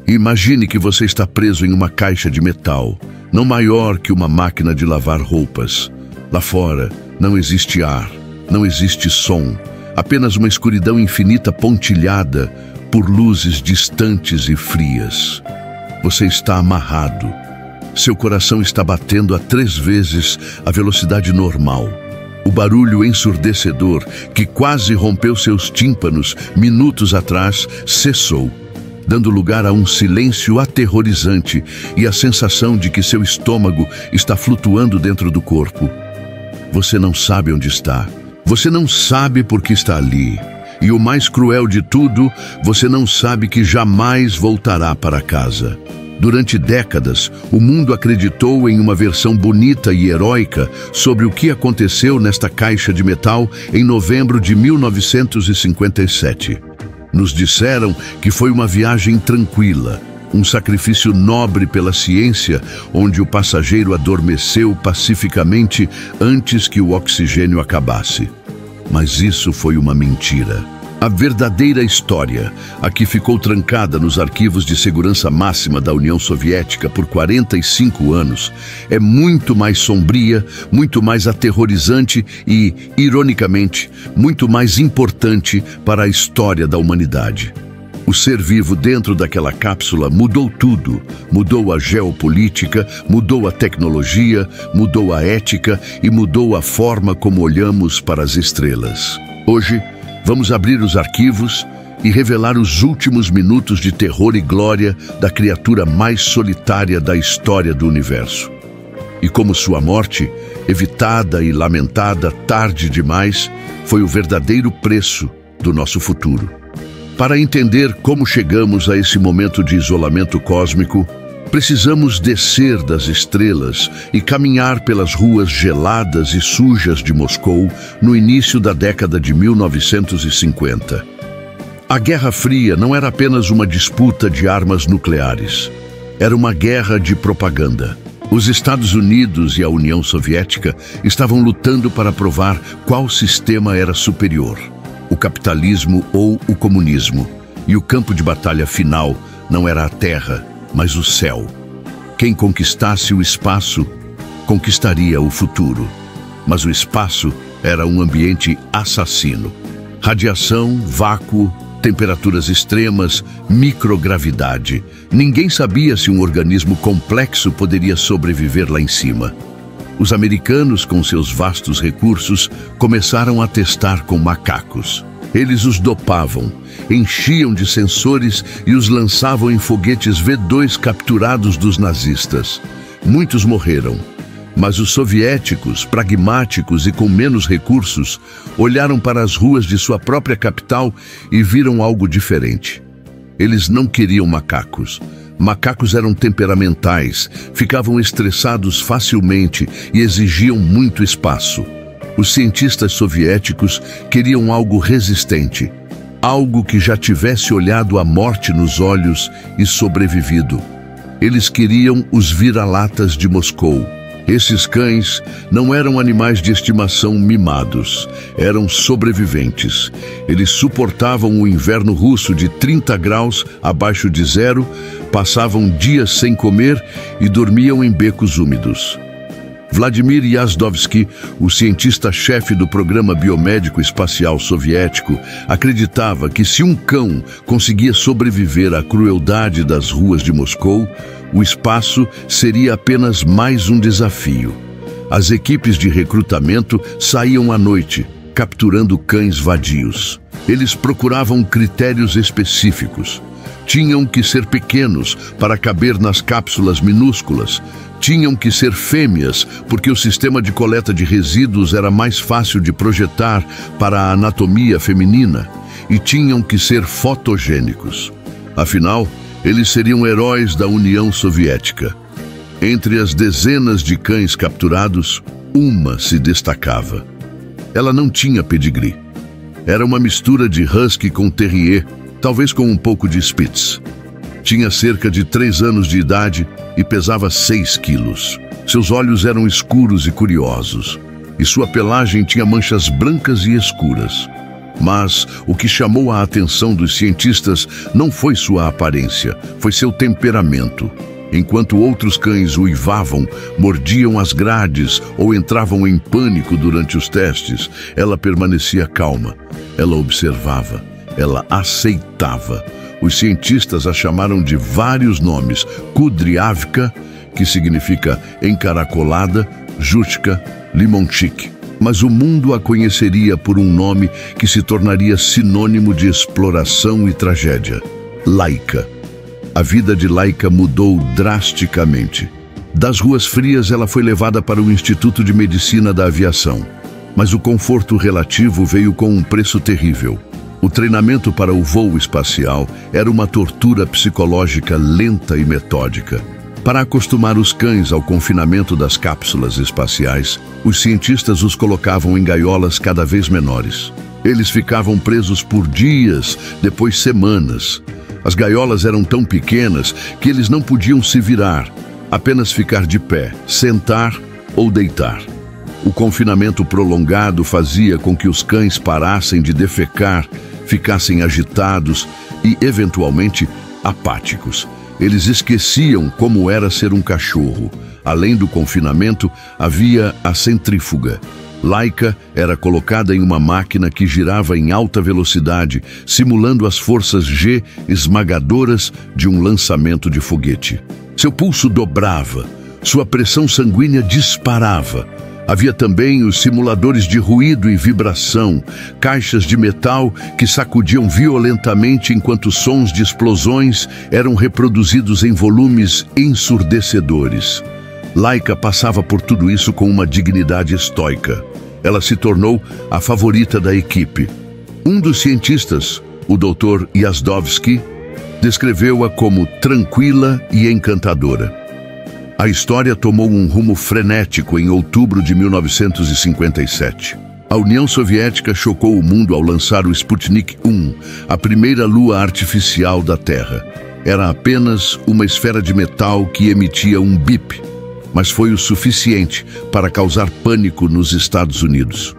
Imagine que você está preso em uma caixa de metal, não maior que uma máquina de lavar roupas. Lá fora não existe ar, não existe som, apenas uma escuridão infinita pontilhada por luzes distantes e frias. Você está amarrado. Seu coração está batendo a 3 vezes a velocidade normal. O barulho ensurdecedor que quase rompeu seus tímpanos minutos atrás cessou, dando lugar a um silêncio aterrorizante e a sensação de que seu estômago está flutuando dentro do corpo. Você não sabe onde está. Você não sabe por que está ali. E o mais cruel de tudo, você não sabe que jamais voltará para casa. Durante décadas, o mundo acreditou em uma versão bonita e heróica sobre o que aconteceu nesta caixa de metal em novembro de 1957. Nos disseram que foi uma viagem tranquila, um sacrifício nobre pela ciência, onde o passageiro adormeceu pacificamente antes que o oxigênio acabasse. Mas isso foi uma mentira. A verdadeira história, a que ficou trancada nos arquivos de segurança máxima da União Soviética por 45 anos, é muito mais sombria, muito mais aterrorizante e, ironicamente, muito mais importante para a história da humanidade. O ser vivo dentro daquela cápsula mudou tudo. Mudou a geopolítica, mudou a tecnologia, mudou a ética e mudou a forma como olhamos para as estrelas. Hoje, vamos abrir os arquivos e revelar os últimos minutos de terror e glória da criatura mais solitária da história do universo. E como sua morte, evitada e lamentada tarde demais, foi o verdadeiro preço do nosso futuro. Para entender como chegamos a esse momento de isolamento cósmico, precisamos descer das estrelas e caminhar pelas ruas geladas e sujas de Moscou no início da década de 1950. A Guerra Fria não era apenas uma disputa de armas nucleares. Era uma guerra de propaganda. Os Estados Unidos e a União Soviética estavam lutando para provar qual sistema era superior, o capitalismo ou o comunismo. E o campo de batalha final não era a Terra, mas o céu. Quem conquistasse o espaço, conquistaria o futuro. Mas o espaço era um ambiente assassino. Radiação, vácuo, temperaturas extremas, microgravidade. Ninguém sabia se um organismo complexo poderia sobreviver lá em cima. Os americanos, com seus vastos recursos, começaram a testar com macacos. Eles os dopavam, enchiam de sensores e os lançavam em foguetes V2 capturados dos nazistas. Muitos morreram, mas os soviéticos, pragmáticos e com menos recursos, olharam para as ruas de sua própria capital e viram algo diferente. Eles não queriam macacos. Macacos eram temperamentais, ficavam estressados facilmente e exigiam muito espaço. Os cientistas soviéticos queriam algo resistente, algo que já tivesse olhado a morte nos olhos e sobrevivido. Eles queriam os vira-latas de Moscou. Esses cães não eram animais de estimação mimados, eram sobreviventes. Eles suportavam o inverno russo de 30 graus abaixo de zero, passavam dias sem comer e dormiam em becos úmidos. Vladimir Yazdovsky, o cientista-chefe do programa biomédico espacial soviético, acreditava que se um cão conseguia sobreviver à crueldade das ruas de Moscou, o espaço seria apenas mais um desafio. As equipes de recrutamento saíam à noite, capturando cães vadios. Eles procuravam critérios específicos. Tinham que ser pequenos para caber nas cápsulas minúsculas. Tinham que ser fêmeas, porque o sistema de coleta de resíduos era mais fácil de projetar para a anatomia feminina. E tinham que ser fotogênicos. Afinal, eles seriam heróis da União Soviética. Entre as dezenas de cães capturados, uma se destacava. Ela não tinha pedigree. Era uma mistura de husky com terrier, talvez com um pouco de spitz. Tinha cerca de 3 anos de idade e pesava 6 quilos. Seus olhos eram escuros e curiosos, e sua pelagem tinha manchas brancas e escuras. Mas o que chamou a atenção dos cientistas não foi sua aparência, foi seu temperamento. Enquanto outros cães uivavam, mordiam as grades ou entravam em pânico durante os testes, ela permanecia calma. Ela observava, ela aceitava. Os cientistas a chamaram de vários nomes: Kudryavka, que significa encaracolada, Jutka, Limonchik. Mas o mundo a conheceria por um nome que se tornaria sinônimo de exploração e tragédia: Laika. A vida de Laika mudou drasticamente. Das ruas frias, ela foi levada para o Instituto de Medicina da Aviação. Mas o conforto relativo veio com um preço terrível. O treinamento para o voo espacial era uma tortura psicológica lenta e metódica. Para acostumar os cães ao confinamento das cápsulas espaciais, os cientistas os colocavam em gaiolas cada vez menores. Eles ficavam presos por dias, depois semanas. As gaiolas eram tão pequenas que eles não podiam se virar, apenas ficar de pé, sentar ou deitar. O confinamento prolongado fazia com que os cães parassem de defecar, ficassem agitados e, eventualmente, apáticos. Eles esqueciam como era ser um cachorro. Além do confinamento, havia a centrífuga. Laika era colocada em uma máquina que girava em alta velocidade, simulando as forças G esmagadoras de um lançamento de foguete. Seu pulso dobrava, sua pressão sanguínea disparava. Havia também os simuladores de ruído e vibração, caixas de metal que sacudiam violentamente enquanto sons de explosões eram reproduzidos em volumes ensurdecedores. Laika passava por tudo isso com uma dignidade estoica. Ela se tornou a favorita da equipe. Um dos cientistas, o Dr. Yazdovsky, descreveu-a como tranquila e encantadora. A história tomou um rumo frenético em outubro de 1957. A União Soviética chocou o mundo ao lançar o Sputnik 1, a primeira lua artificial da Terra. Era apenas uma esfera de metal que emitia um bip, mas foi o suficiente para causar pânico nos Estados Unidos.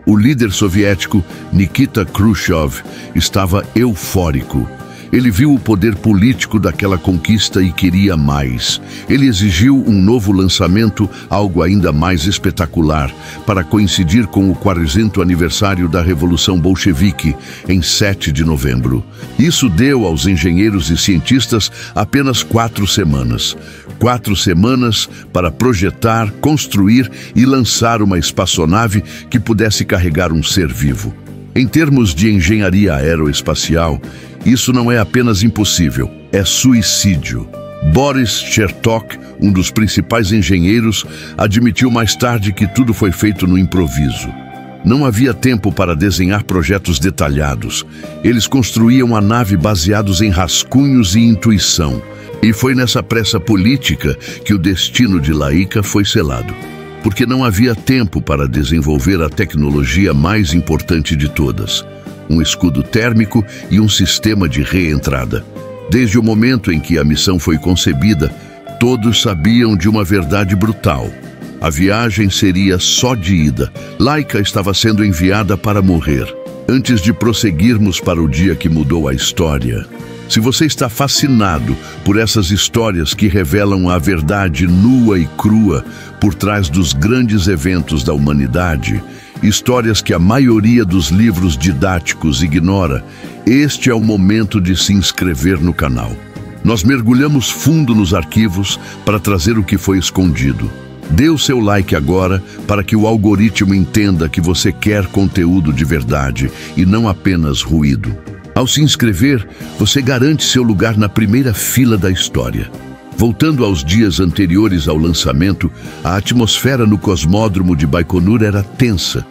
O líder soviético, Nikita Khrushchev, estava eufórico. Ele viu o poder político daquela conquista e queria mais. Ele exigiu um novo lançamento, algo ainda mais espetacular, para coincidir com o 40º aniversário da Revolução Bolchevique, em 7 de novembro. Isso deu aos engenheiros e cientistas apenas 4 semanas. 4 semanas para projetar, construir e lançar uma espaçonave que pudesse carregar um ser vivo. Em termos de engenharia aeroespacial, isso não é apenas impossível, é suicídio. Boris Chertok, um dos principais engenheiros, admitiu mais tarde que tudo foi feito no improviso. Não havia tempo para desenhar projetos detalhados. Eles construíam a nave baseados em rascunhos e intuição. E foi nessa pressa política que o destino de Laika foi selado. Porque não havia tempo para desenvolver a tecnologia mais importante de todas: um escudo térmico e um sistema de reentrada. Desde o momento em que a missão foi concebida, todos sabiam de uma verdade brutal. A viagem seria só de ida. Laika estava sendo enviada para morrer. Antes de prosseguirmos para o dia que mudou a história, se você está fascinado por essas histórias que revelam a verdade nua e crua por trás dos grandes eventos da humanidade, histórias que a maioria dos livros didáticos ignora, este é o momento de se inscrever no canal. Nós mergulhamos fundo nos arquivos para trazer o que foi escondido. Dê o seu like agora para que o algoritmo entenda que você quer conteúdo de verdade e não apenas ruído. Ao se inscrever, você garante seu lugar na primeira fila da história. Voltando aos dias anteriores ao lançamento, a atmosfera no cosmódromo de Baikonur era tensa,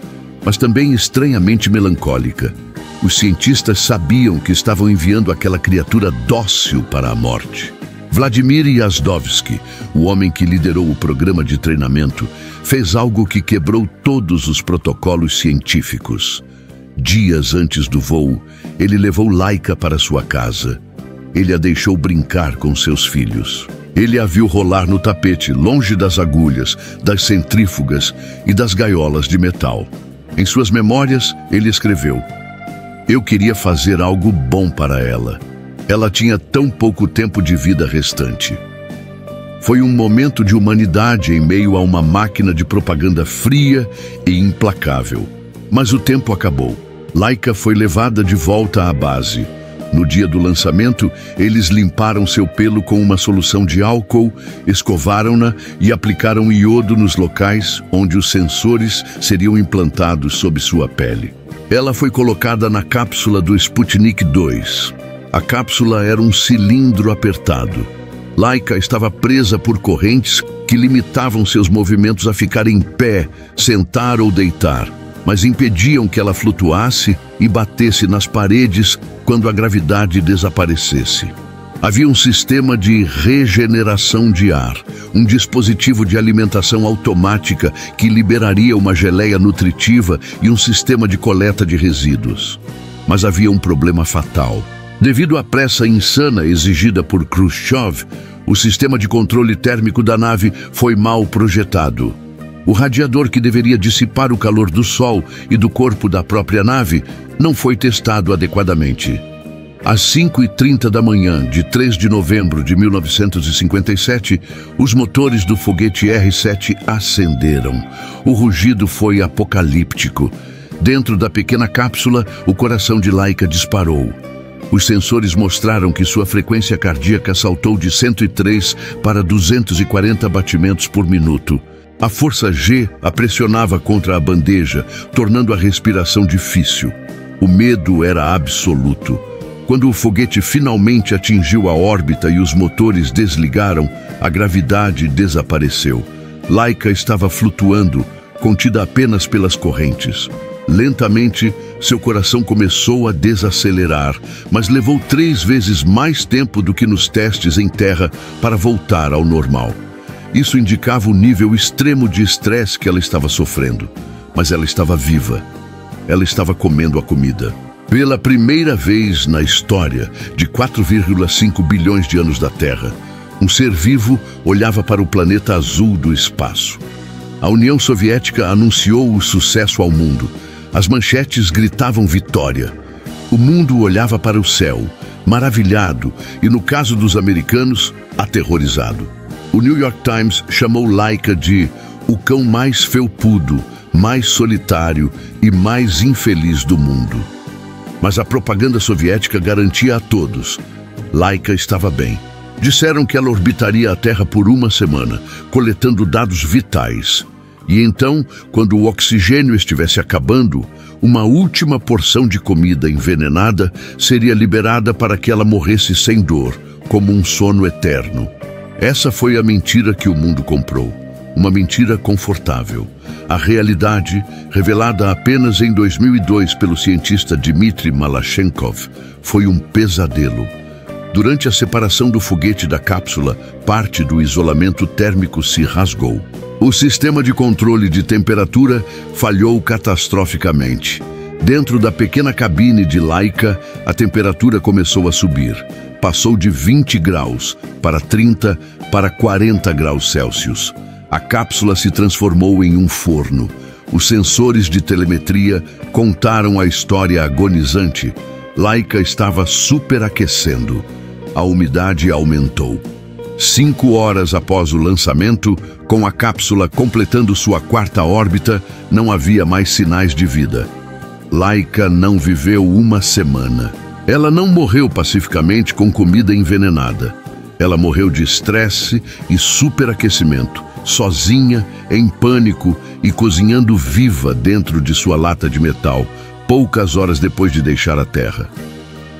mas também estranhamente melancólica. Os cientistas sabiam que estavam enviando aquela criatura dócil para a morte. Vladimir Yazdovsky, o homem que liderou o programa de treinamento, fez algo que quebrou todos os protocolos científicos. Dias antes do voo, ele levou Laika para sua casa. Ele a deixou brincar com seus filhos. Ele a viu rolar no tapete, longe das agulhas, das centrífugas e das gaiolas de metal. Em suas memórias, ele escreveu: Eu queria fazer algo bom para ela. Ela tinha tão pouco tempo de vida restante. Foi um momento de humanidade em meio a uma máquina de propaganda fria e implacável. Mas o tempo acabou. Laika foi levada de volta à base. No dia do lançamento, eles limparam seu pelo com uma solução de álcool, escovaram-na e aplicaram iodo nos locais onde os sensores seriam implantados sob sua pele. Ela foi colocada na cápsula do Sputnik 2. A cápsula era um cilindro apertado. Laika estava presa por correntes que limitavam seus movimentos a ficar em pé, sentar ou deitar, mas impediam que ela flutuasse e batesse nas paredes quando a gravidade desaparecesse. Havia um sistema de regeneração de ar, um dispositivo de alimentação automática que liberaria uma geleia nutritiva e um sistema de coleta de resíduos. Mas havia um problema fatal. Devido à pressa insana exigida por Khrushchev, o sistema de controle térmico da nave foi mal projetado. O radiador que deveria dissipar o calor do Sol e do corpo da própria nave não foi testado adequadamente. Às 5h30 da manhã de 3 de novembro de 1957, os motores do foguete R-7 acenderam. O rugido foi apocalíptico. Dentro da pequena cápsula, o coração de Laika disparou. Os sensores mostraram que sua frequência cardíaca saltou de 103 para 240 batimentos por minuto. A força G a pressionava contra a bandeja, tornando a respiração difícil. O medo era absoluto. Quando o foguete finalmente atingiu a órbita e os motores desligaram, a gravidade desapareceu. Laika estava flutuando, contida apenas pelas correntes. Lentamente, seu coração começou a desacelerar, mas levou 3 vezes mais tempo do que nos testes em terra para voltar ao normal. Isso indicava o nível extremo de estresse que ela estava sofrendo. Mas ela estava viva. Ela estava comendo a comida. Pela primeira vez na história de 4,5 bilhões de anos da Terra, um ser vivo olhava para o planeta azul do espaço. A União Soviética anunciou o sucesso ao mundo. As manchetes gritavam vitória. O mundo olhava para o céu, maravilhado, e no caso dos americanos, aterrorizado. O New York Times chamou Laika de o cão mais felpudo, mais solitário e mais infeliz do mundo. Mas a propaganda soviética garantia a todos: Laika estava bem. Disseram que ela orbitaria a Terra por 1 semana, coletando dados vitais. E então, quando o oxigênio estivesse acabando, uma última porção de comida envenenada seria liberada para que ela morresse sem dor, como um sono eterno. Essa foi a mentira que o mundo comprou. Uma mentira confortável. A realidade, revelada apenas em 2002 pelo cientista Dmitry Malachenko, foi um pesadelo. Durante a separação do foguete da cápsula, parte do isolamento térmico se rasgou. O sistema de controle de temperatura falhou catastroficamente. Dentro da pequena cabine de Laika, a temperatura começou a subir. Passou de 20 graus para 30 para 40 graus Celsius. A cápsula se transformou em um forno. Os sensores de telemetria contaram a história agonizante. Laika estava superaquecendo. A umidade aumentou. 5 horas após o lançamento, com a cápsula completando sua 4ª órbita, não havia mais sinais de vida. Laika não viveu 1 semana. Ela não morreu pacificamente com comida envenenada. Ela morreu de estresse e superaquecimento, sozinha, em pânico e cozinhando viva dentro de sua lata de metal, poucas horas depois de deixar a Terra.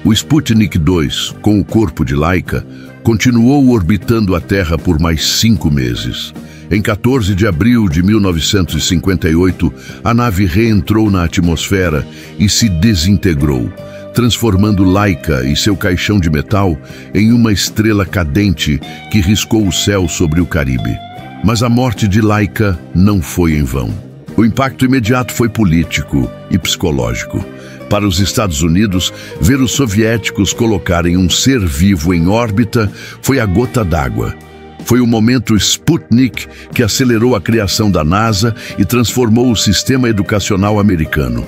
O Sputnik 2, com o corpo de Laika, continuou orbitando a Terra por mais 5 meses. Em 14 de abril de 1958, a nave reentrou na atmosfera e se desintegrou, transformando Laika e seu caixão de metal em uma estrela cadente que riscou o céu sobre o Caribe. Mas a morte de Laika não foi em vão. O impacto imediato foi político e psicológico. Para os Estados Unidos, ver os soviéticos colocarem um ser vivo em órbita foi a gota d'água. Foi o momento Sputnik que acelerou a criação da NASA e transformou o sistema educacional americano.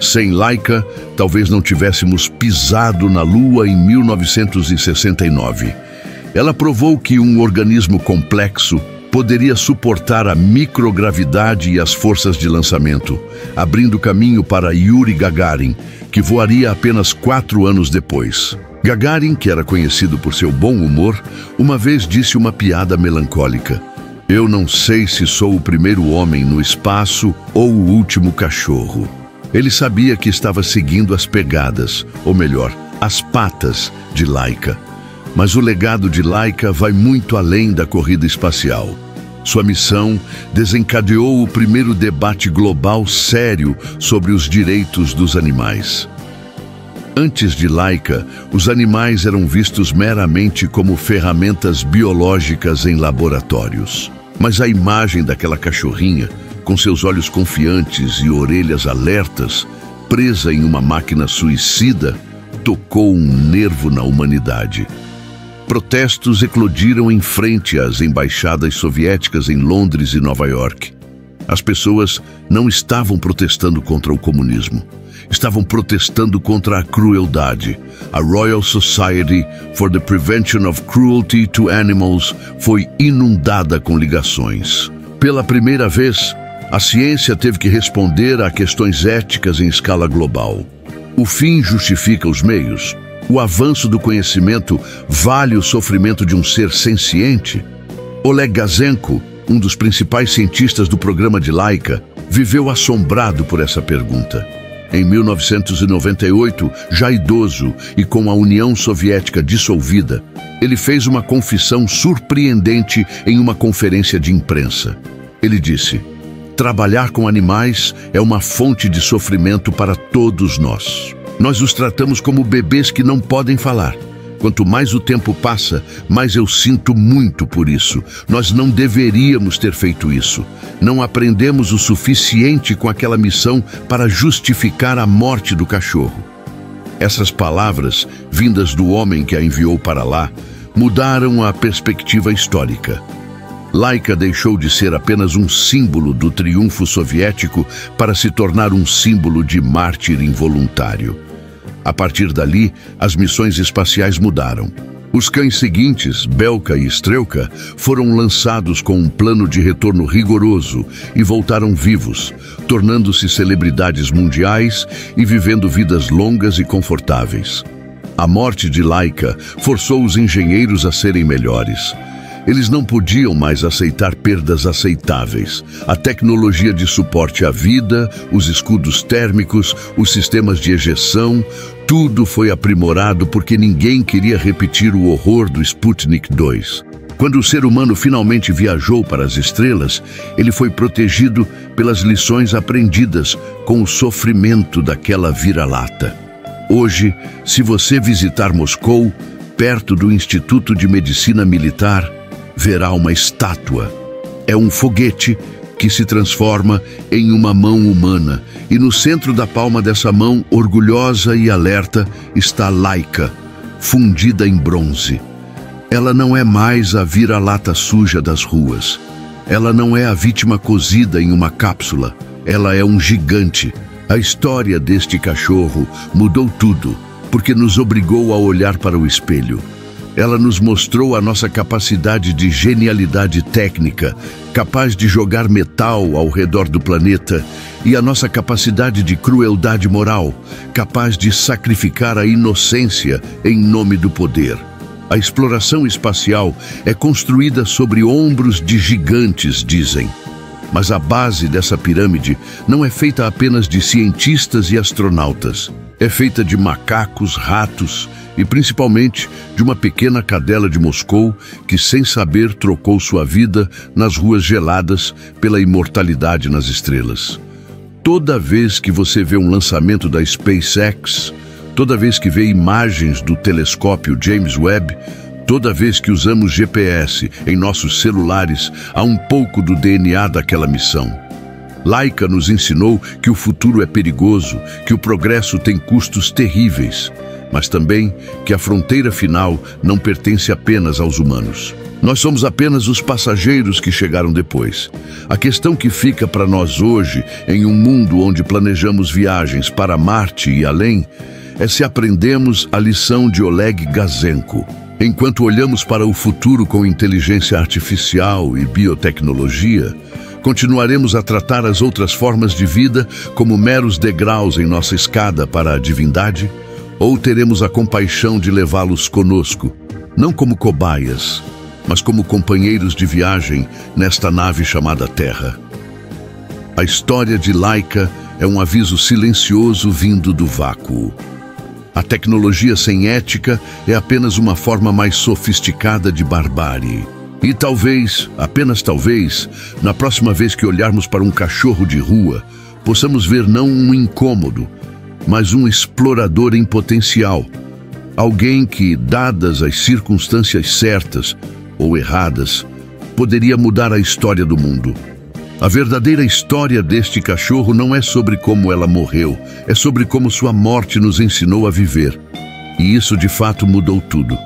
Sem Laika, talvez não tivéssemos pisado na Lua em 1969. Ela provou que um organismo complexo poderia suportar a microgravidade e as forças de lançamento, abrindo caminho para Yuri Gagarin, que voaria apenas 4 anos depois. Gagarin, que era conhecido por seu bom humor, uma vez disse uma piada melancólica: "Eu não sei se sou o primeiro homem no espaço ou o último cachorro." Ele sabia que estava seguindo as pegadas, ou melhor, as patas de Laika. Mas o legado de Laika vai muito além da corrida espacial. Sua missão desencadeou o primeiro debate global sério sobre os direitos dos animais. Antes de Laika, os animais eram vistos meramente como ferramentas biológicas em laboratórios. Mas a imagem daquela cachorrinha, com seus olhos confiantes e orelhas alertas, presa em uma máquina suicida, tocou um nervo na humanidade. Protestos eclodiram em frente às embaixadas soviéticas em Londres e Nova York. As pessoas não estavam protestando contra o comunismo. Estavam protestando contra a crueldade. A Royal Society for the Prevention of Cruelty to Animals foi inundada com ligações. Pela primeira vez, a ciência teve que responder a questões éticas em escala global. O fim justifica os meios? O avanço do conhecimento vale o sofrimento de um ser senciente? Oleg Gazenko, um dos principais cientistas do programa de Laika, viveu assombrado por essa pergunta. Em 1998, já idoso e com a União Soviética dissolvida, ele fez uma confissão surpreendente em uma conferência de imprensa. Ele disse: "Trabalhar com animais é uma fonte de sofrimento para todos nós. Nós os tratamos como bebês que não podem falar. Quanto mais o tempo passa, mais eu sinto muito por isso. Nós não deveríamos ter feito isso. Não aprendemos o suficiente com aquela missão para justificar a morte do cachorro." Essas palavras, vindas do homem que a enviou para lá, mudaram a perspectiva histórica. Laika deixou de ser apenas um símbolo do triunfo soviético para se tornar um símbolo de mártir involuntário. A partir dali, as missões espaciais mudaram. Os cães seguintes, Belka e Strelka, foram lançados com um plano de retorno rigoroso e voltaram vivos, tornando-se celebridades mundiais e vivendo vidas longas e confortáveis. A morte de Laika forçou os engenheiros a serem melhores. Eles não podiam mais aceitar perdas aceitáveis. A tecnologia de suporte à vida, os escudos térmicos, os sistemas de ejeção, tudo foi aprimorado porque ninguém queria repetir o horror do Sputnik 2. Quando o ser humano finalmente viajou para as estrelas, ele foi protegido pelas lições aprendidas com o sofrimento daquela vira-lata. Hoje, se você visitar Moscou, perto do Instituto de Medicina Militar, verá uma estátua. É um foguete que se transforma em uma mão humana, e no centro da palma dessa mão, orgulhosa e alerta, está Laika, fundida em bronze. Ela não é mais a vira-lata suja das ruas. Ela não é a vítima cozida em uma cápsula. Ela é um gigante. A história deste cachorro mudou tudo, porque nos obrigou a olhar para o espelho. Ela nos mostrou a nossa capacidade de genialidade técnica, capaz de jogar metal ao redor do planeta, e a nossa capacidade de crueldade moral, capaz de sacrificar a inocência em nome do poder. A exploração espacial é construída sobre ombros de gigantes, dizem. Mas a base dessa pirâmide não é feita apenas de cientistas e astronautas. É feita de macacos, ratos e principalmente de uma pequena cadela de Moscou que, sem saber, trocou sua vida nas ruas geladas pela imortalidade nas estrelas. Toda vez que você vê um lançamento da SpaceX, toda vez que vê imagens do telescópio James Webb, toda vez que usamos GPS em nossos celulares, há um pouco do DNA daquela missão. Laika nos ensinou que o futuro é perigoso, que o progresso tem custos terríveis. mas também que a fronteira final não pertence apenas aos humanos. Nós somos apenas os passageiros que chegaram depois. A questão que fica para nós hoje, em um mundo onde planejamos viagens para Marte e além, é se aprendemos a lição de Oleg Gazenko. Enquanto olhamos para o futuro com inteligência artificial e biotecnologia, continuaremos a tratar as outras formas de vida como meros degraus em nossa escada para a divindade? Ou teremos a compaixão de levá-los conosco, não como cobaias, mas como companheiros de viagem nesta nave chamada Terra? A história de Laika é um aviso silencioso vindo do vácuo. A tecnologia sem ética é apenas uma forma mais sofisticada de barbárie. E talvez, apenas talvez, na próxima vez que olharmos para um cachorro de rua, possamos ver não um incômodo, mas um explorador em potencial. Alguém que, dadas as circunstâncias certas ou erradas, poderia mudar a história do mundo. A verdadeira história deste cachorro não é sobre como ela morreu, é sobre como sua morte nos ensinou a viver. E isso de fato mudou tudo.